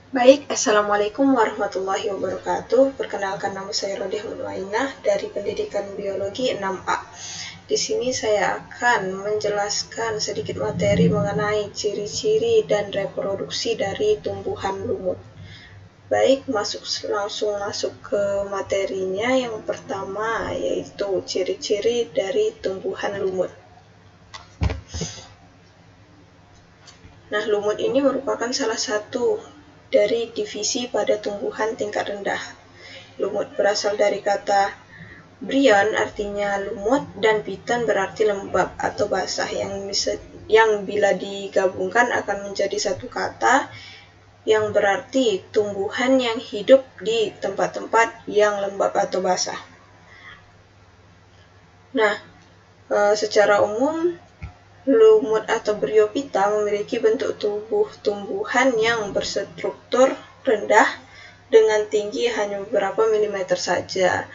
Baik, Assalamualaikum warahmatullahi wabarakatuh. Perkenalkan, nama saya Rodiah Mutmainah dari Pendidikan Biologi 6A. Di sini saya akan menjelaskan sedikit materi mengenai ciri-ciri dan reproduksi dari tumbuhan lumut. Baik, langsung masuk ke materinya. Yang pertama yaitu ciri-ciri dari tumbuhan lumut. Nah, lumut ini merupakan salah satu dari divisi pada tumbuhan tingkat rendah. Lumut berasal dari kata bryon, artinya lumut, dan piton berarti lembab atau basah, yang bila digabungkan akan menjadi satu kata yang berarti tumbuhan yang hidup di tempat-tempat yang lembab atau basah. Nah, secara umum lumut atau bryophyta memiliki bentuk tubuh tumbuhan yang berstruktur rendah dengan tinggi hanya beberapa milimeter saja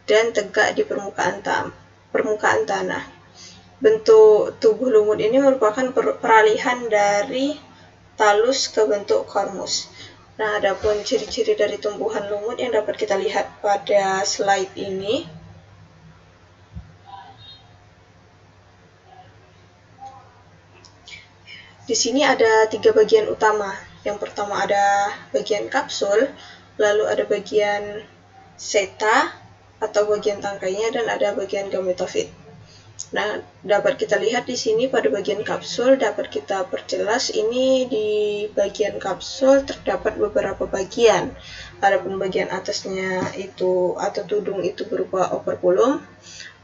dan tegak di permukaan tanah. Bentuk tubuh lumut ini merupakan peralihan dari talus ke bentuk kormus. Nah, adapun ciri-ciri dari tumbuhan lumut yang dapat kita lihat pada slide ini. Di sini ada 3 bagian utama. Yang pertama ada bagian kapsul, lalu ada bagian seta atau bagian tangkainya, dan ada bagian gametofit. Nah, dapat kita lihat di sini pada bagian kapsul dapat kita perjelas ini di bagian kapsul terdapat beberapa bagian. Adapun bagian atasnya itu atau tudung itu berupa operculum.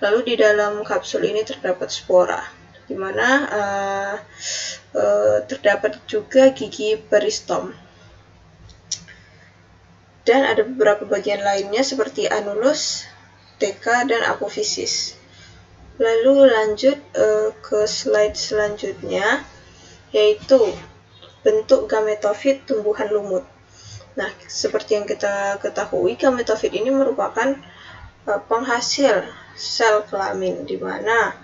Lalu di dalam kapsul ini terdapat spora, di mana terdapat juga gigi peristom. Dan ada beberapa bagian lainnya seperti anulus, teka, dan apofisis. Lalu lanjut ke slide selanjutnya, yaitu bentuk gametofit tumbuhan lumut. Nah, seperti yang kita ketahui, gametofit ini merupakan penghasil sel kelamin, di mana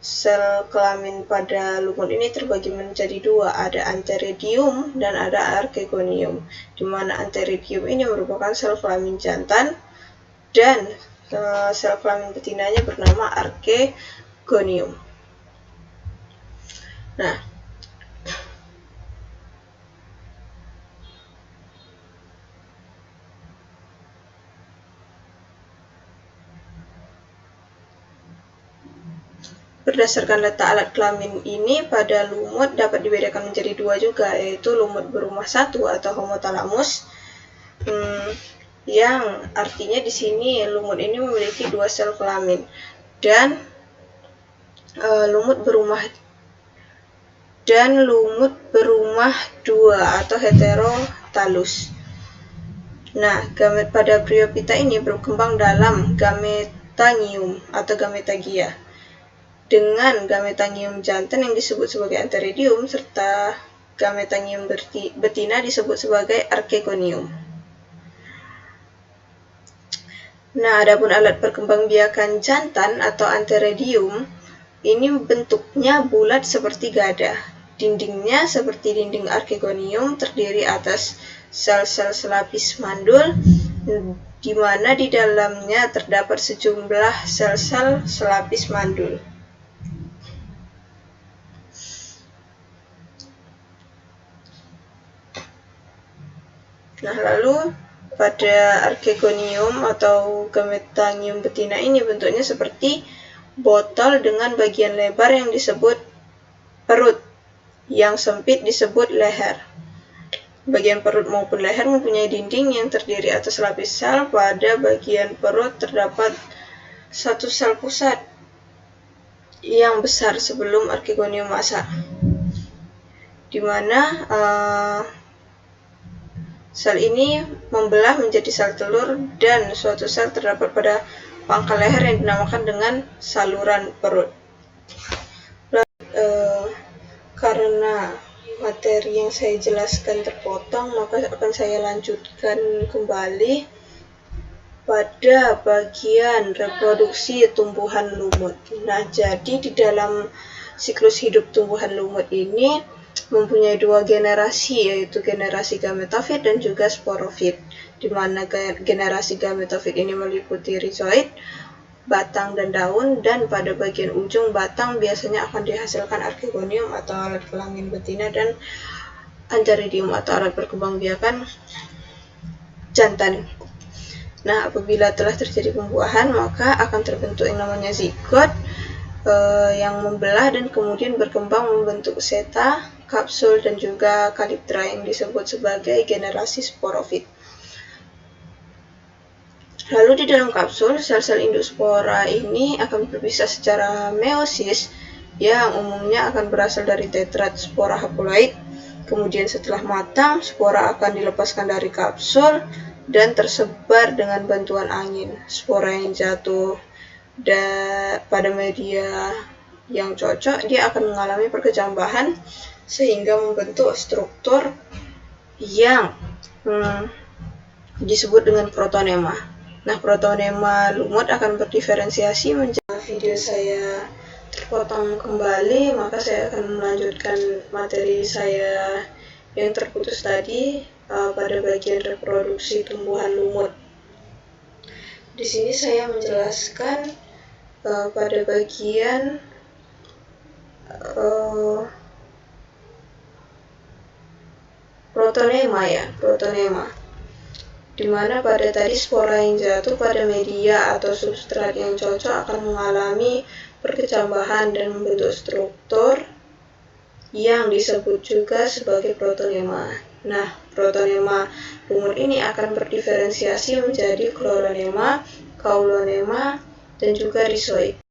sel kelamin pada lumut ini terbagi menjadi dua, ada antheridium dan ada archegonium, di mana antheridium ini merupakan sel kelamin jantan dan sel kelamin betinanya bernama archegonium. Nah, berdasarkan letak alat kelamin ini pada lumut dapat dibedakan menjadi dua juga, yaitu lumut berumah satu atau homotalamus, yang artinya di sini lumut ini memiliki dua sel kelamin, dan lumut berumah dua atau heterotalus. Nah, gamet pada bryophyta ini berkembang dalam gametangium atau gametagia, dengan gametangium jantan yang disebut sebagai antheridium serta gametangium betina disebut sebagai archegonium. Nah, adapun alat perkembangbiakan jantan atau antheridium ini bentuknya bulat seperti gada. Dindingnya seperti dinding archegonium, terdiri atas sel-sel selapis mandul, di mana di dalamnya terdapat sejumlah sel-sel selapis mandul. Nah, lalu pada archegonium atau gametangium betina ini bentuknya seperti botol dengan bagian lebar yang disebut perut, yang sempit disebut leher. Bagian perut maupun leher mempunyai dinding yang terdiri atas lapis sel. Pada bagian perut terdapat satu sel pusat yang besar sebelum archegonium masak, di mana sel ini membelah menjadi sel telur, dan suatu sel terdapat pada pangkal leher yang dinamakan dengan saluran perut. Karena materi yang saya jelaskan terpotong, maka akan saya lanjutkan kembali pada bagian reproduksi tumbuhan lumut. Nah, jadi di dalam siklus hidup tumbuhan lumut ini mempunyai dua generasi, yaitu generasi gametofit dan juga sporofit, di mana generasi gametofit ini meliputi rizoid, batang dan daun, dan pada bagian ujung batang biasanya akan dihasilkan archegonium atau alat kelamin betina dan antheridium atau alat berkembangbiakan jantan. Nah, apabila telah terjadi pembuahan, maka akan terbentuk yang namanya zigot yang membelah dan kemudian berkembang membentuk seta, kapsul, dan juga kaliptra yang disebut sebagai generasi sporofit. Lalu di dalam kapsul, sel-sel induk spora ini akan berpisah secara meiosis yang umumnya akan berasal dari tetrat spora haploid. Kemudian setelah matang, spora akan dilepaskan dari kapsul dan tersebar dengan bantuan angin. Spora yang jatuh pada media yang cocok, dia akan mengalami perkecambahan sehingga membentuk struktur yang disebut dengan protonema. Nah, protonema lumut akan berdiferensiasi menjadi video saya terpotong kembali, maka saya akan melanjutkan materi saya yang terputus tadi pada bagian reproduksi tumbuhan lumut. Di sini saya menjelaskan pada bagian protonema, di mana pada tadi spora yang jatuh pada media atau substrat yang cocok akan mengalami perkecambahan dan membentuk struktur yang disebut juga sebagai protonema. Nah, protonema lumut ini akan berdiferensiasi menjadi chloronema, kaulonema, dan juga rizoid.